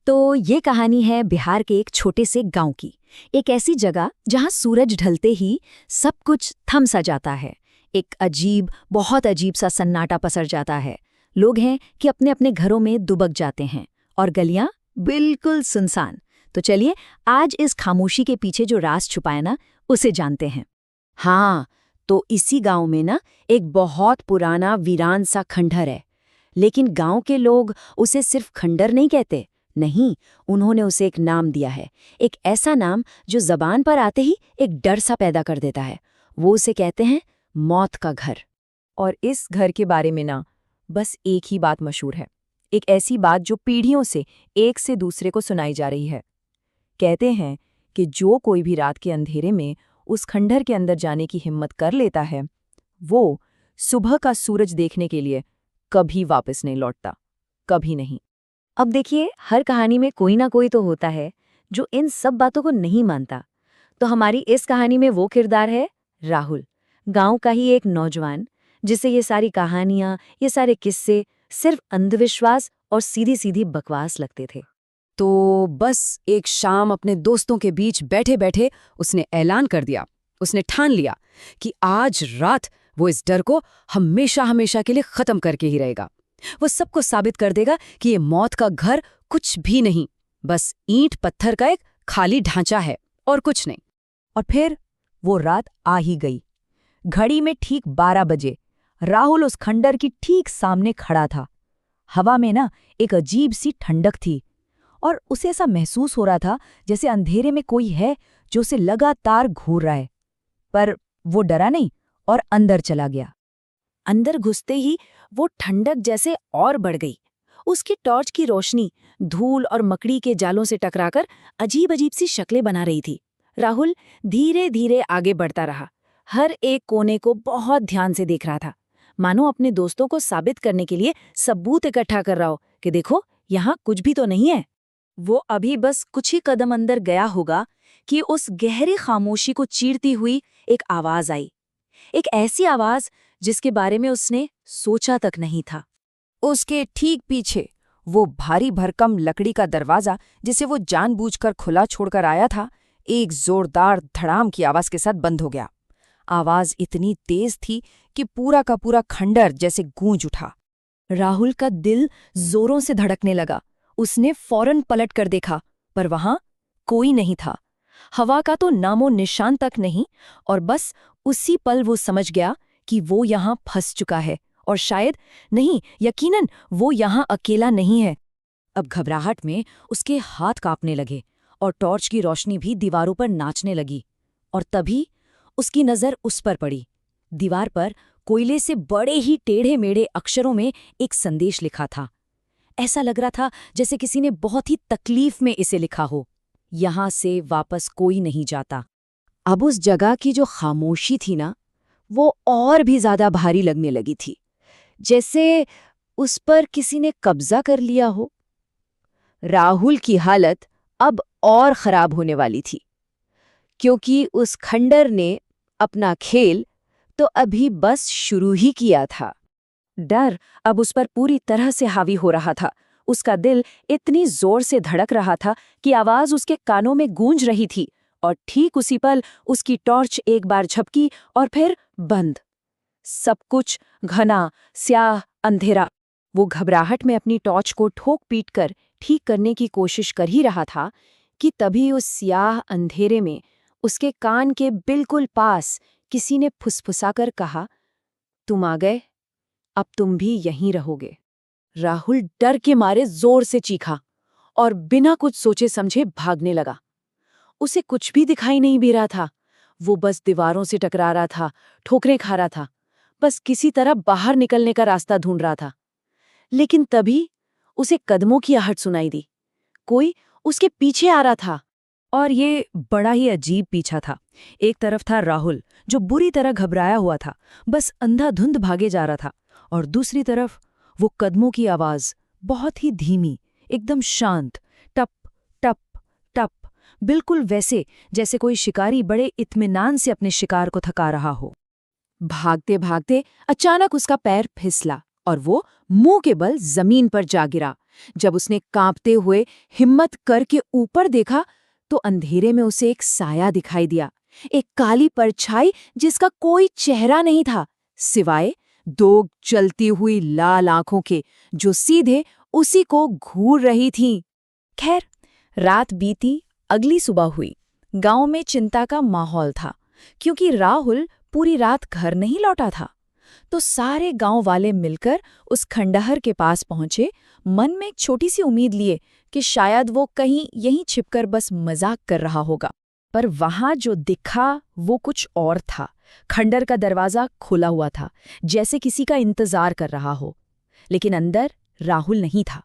तो ये कहानी है बिहार के एक छोटे से गांव की। एक ऐसी जगह जहां सूरज ढलते ही सब कुछ थम सा जाता है। एक बहुत अजीब सा सन्नाटा पसर जाता है। लोग हैं कि अपने अपने घरों में दुबक जाते हैं और गलियां बिल्कुल सुनसान। तो चलिए आज इस खामोशी के पीछे जो राज छुपा है ना, उसे जानते हैं। हाँ, तो इसी गांव में ना एक बहुत पुराना वीरान सा खंडहर है। लेकिन गांव के लोग उसे सिर्फ खंडहर नहीं कहते। नहीं, उन्होंने उसे एक नाम दिया है। एक ऐसा नाम जो जबान पर आते ही एक डर सा पैदा कर देता है। वो उसे कहते हैं मौत का घर। और इस घर के बारे में ना बस एक ही बात मशहूर है। एक ऐसी बात जो पीढ़ियों से एक से दूसरे को सुनाई जा रही है। कहते हैं कि जो कोई भी रात के अंधेरे में उस खंडहर के अंदर जाने की हिम्मत कर लेता है, वो सुबह का सूरज देखने के लिए कभी वापस नहीं लौटता। कभी नहीं। अब देखिए, हर कहानी में कोई ना कोई तो होता है जो इन सब बातों को नहीं मानता। तो हमारी इस कहानी में वो किरदार है राहुल, गांव का ही एक नौजवान जिसे ये सारी कहानियां, ये सारे किस्से सिर्फ अंधविश्वास और सीधी सीधी बकवास लगते थे। तो बस एक शाम अपने दोस्तों के बीच बैठे बैठे उसने ऐलान कर दिया। उसने ठान लिया कि आज रात वो इस डर को हमेशा हमेशा के लिए खत्म करके ही रहेगा। वो सबको साबित कर देगा कि ये मौत का घर कुछ भी नहीं, बस ईंट पत्थर का एक खाली ढांचा है और कुछ नहीं। और फिर वो रात आ ही गई। घड़ी में ठीक 12 बजे राहुल उस खंडर की ठीक सामने खड़ा था। हवा में ना एक अजीब सी ठंडक थी और उसे ऐसा महसूस हो रहा था जैसे अंधेरे में कोई है जो उसे लगातार घूर रहा है। पर वो डरा नहीं और अंदर चला गया। अंदर घुसते ही वो ठंडक जैसे और बढ़ गई। उसकी टॉर्च की रोशनी धूल और मकड़ी के जालों से टकराकर अजीब अजीब सी शक्लें बना रही थी। राहुल धीरे धीरे आगे बढ़ता रहा, हर एक कोने को बहुत ध्यान से देख रहा था, मानो अपने दोस्तों को साबित करने के लिए सबूत इकट्ठा कर रहा हो कि देखो यहाँ कुछ भी तो नहीं है। वो अभी बस कुछ ही कदम अंदर गया होगा कि उस गहरी खामोशी को चीरती हुई एक आवाज आई। एक ऐसी आवाज जिसके बारे में उसने सोचा तक नहीं था। उसके ठीक पीछे वो भारी भरकम लकड़ी का दरवाजा, जिसे वो जानबूझकर खुला छोड़कर आया था, एक जोरदार धड़ाम की आवाज के साथ बंद हो गया। आवाज इतनी तेज थी कि पूरा का पूरा खंडर जैसे गूंज उठा। राहुल का दिल जोरों से धड़कने लगा। उसने फौरन पलट कर देखा, पर वहां कोई नहीं था। हवा का तो नामो निशान तक नहीं। और बस उसी पल वो समझ गया कि वो यहां फंस चुका है, और शायद नहीं, यकीनन वो यहां अकेला नहीं है। अब घबराहट में उसके हाथ कांपने लगे और टॉर्च की रोशनी भी दीवारों पर नाचने लगी। और तभी उसकी नज़र उस पर पड़ी। दीवार पर कोयले से बड़े ही टेढ़े मेढ़े अक्षरों में एक संदेश लिखा था। ऐसा लग रहा था जैसे किसी ने बहुत ही तकलीफ में इसे लिखा हो, यहां से वापस कोई नहीं जाता। अब उस जगह की जो खामोशी थी ना, वो और भी ज्यादा भारी लगने लगी थी, जैसे उस पर किसी ने कब्जा कर लिया हो। राहुल की हालत अब और खराब होने वाली थी, क्योंकि उस खंडर ने अपना खेल तो अभी बस शुरू ही किया था। डर अब उस पर पूरी तरह से हावी हो रहा था। उसका दिल इतनी जोर से धड़क रहा था कि आवाज उसके कानों में गूंज रही थी। और ठीक उसी पल उसकी टॉर्च एक बार झपकी और फिर बंद। सब कुछ घना, स्याह, अंधेरा। वो घबराहट में अपनी टॉर्च को ठोक पीट कर ठीक करने की कोशिश कर ही रहा था कि तभी उस स्याह अंधेरे में उसके कान के बिल्कुल पास किसी ने फुसफुसाकर कहा, तुम आ गए, अब तुम भी यहीं रहोगे। राहुल डर के मारे जोर से चीखा और बिना कुछ सोचे समझे भागने लगा। उसे कुछ भी दिखाई नहीं दे रहा था। वो बस दीवारों से टकरा रहा था, ठोकरें खा रहा था, बस किसी तरह बाहर निकलने का रास्ता ढूंढ रहा था। लेकिन तभी उसे कदमों की आहट सुनाई दी। कोई उसके पीछे आ रहा था। और ये बड़ा ही अजीब पीछा था। एक तरफ था राहुल, जो बुरी तरह घबराया हुआ था, बस अंधाधुंध भागे जा रहा था, और दूसरी तरफ वो कदमों की आवाज, बहुत ही धीमी, एकदम शांत, टप टप टप, बिल्कुल वैसे जैसे कोई शिकारी बड़े इत्मीनान से अपने शिकार को थका रहा हो। भागते भागते अचानक उसका पैर फिसला और वो मुंह के बल जमीन पर जा गिरा। जब उसने कांपते हुए हिम्मत करके ऊपर देखा तो अंधेरे में उसे एक साया दिखाई दिया, एक काली परछाई जिसका कोई चेहरा नहीं था सिवाय दो जलती हुई लाल आंखों के, जो सीधे उसी को घूर रही थीं। खैर, रात बीती, अगली सुबह हुई। गांव में चिंता का माहौल था, क्योंकि राहुल पूरी रात घर नहीं लौटा था। तो सारे गांव वाले मिलकर उस खंडहर के पास पहुंचे, मन में एक छोटी सी उम्मीद लिए कि शायद वो कहीं यहीं छिपकर बस मजाक कर रहा होगा। पर वहां जो दिखा वो कुछ और था। खंडहर का दरवाजा खुला हुआ था, जैसे किसी का इंतजार कर रहा हो। लेकिन अंदर राहुल नहीं था।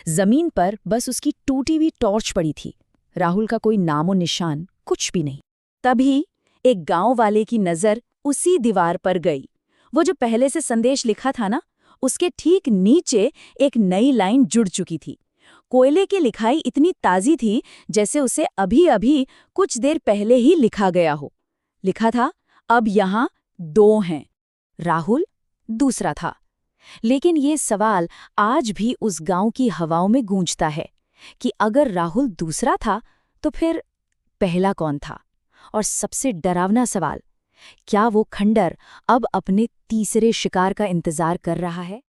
जमीन पर बस उसकी टूटी हुई टॉर्च पड़ी थी। राहुल का कोई नामो निशान, कुछ भी नहीं। तभी एक गांव वाले की नजर उसी दीवार पर गई। वो जो पहले से संदेश लिखा था ना, उसके ठीक नीचे एक नई लाइन जुड़ चुकी थी। कोयले की लिखाई इतनी ताजी थी जैसे उसे अभी अभी कुछ देर पहले ही लिखा गया हो। लिखा था, अब यहाँ 2 हैं। राहुल दूसरा था। लेकिन ये सवाल आज भी उस गांव की हवाओं में गूंजता है कि अगर राहुल दूसरा था तो फिर पहला कौन था? और सबसे डरावना सवाल, क्या वो खंडर अब अपने तीसरे शिकार का इंतजार कर रहा है?